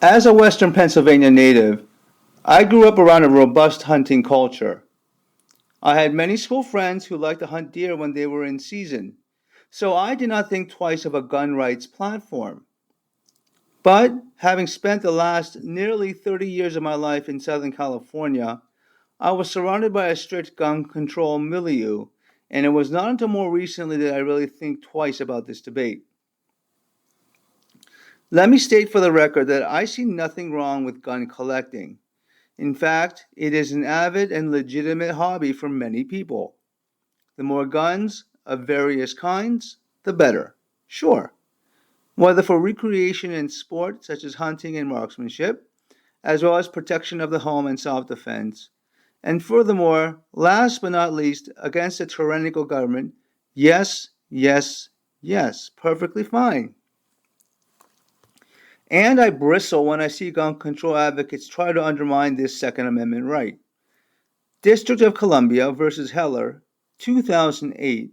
As a Western Pennsylvania native, I grew up around a robust hunting culture. I had many school friends who liked to hunt deer when they were in season, so I did not think twice of a gun rights platform. But having spent the last nearly 30 years of my life in Southern California, I was surrounded by a strict gun control milieu, and it was not until more recently that I really think twice about this debate. Let me state for the record that I see nothing wrong with gun collecting. In fact, it is an avid and legitimate hobby for many people. The more guns of various kinds, the better. Sure. Whether for recreation and sport, such as hunting and marksmanship, as well as protection of the home and self defense. And furthermore, last but not least, against a tyrannical government, yes, yes, yes, perfectly fine. And I bristle when I see gun control advocates try to undermine this Second Amendment right. District of Columbia versus Heller, 2008,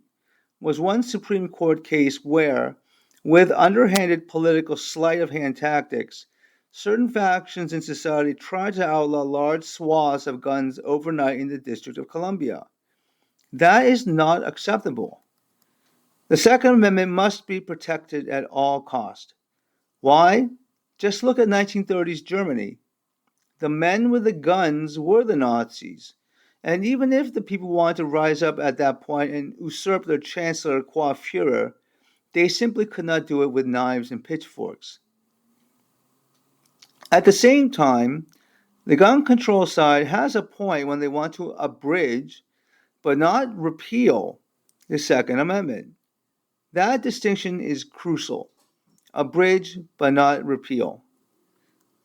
was one Supreme Court case where, with underhanded political sleight of hand tactics, certain factions in society tried to outlaw large swaths of guns overnight in the District of Columbia. That is not acceptable. The Second Amendment must be protected at all cost. Why? Just look at 1930s Germany. The men with the guns were the Nazis. And even if the people wanted to rise up at that point and usurp their chancellor qua Führer, they simply could not do it with knives and pitchforks. At the same time, the gun control side has a point when they want to abridge, but not repeal, the Second Amendment. That distinction is crucial. Abridge, but not repeal.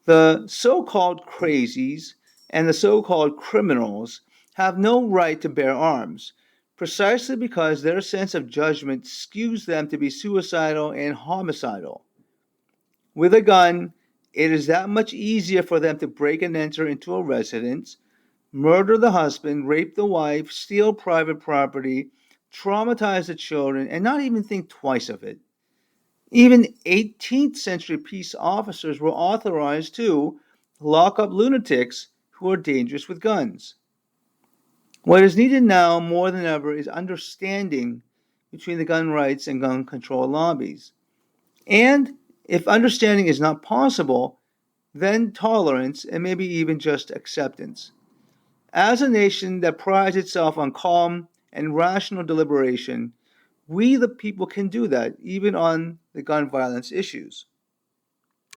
The so-called crazies and the so-called criminals have no right to bear arms, precisely because their sense of judgment skews them to be suicidal and homicidal. With a gun, it is that much easier for them to break and enter into a residence, murder the husband, rape the wife, steal private property, traumatize the children, and not even think twice of it. Even 18th century peace officers were authorized to lock up lunatics who are dangerous with guns. What is needed now more than ever is understanding between the gun rights and gun control lobbies. And if understanding is not possible, then tolerance and maybe even just acceptance. As a nation that prides itself on calm and rational deliberation, we the people can do that, even on the gun violence issues.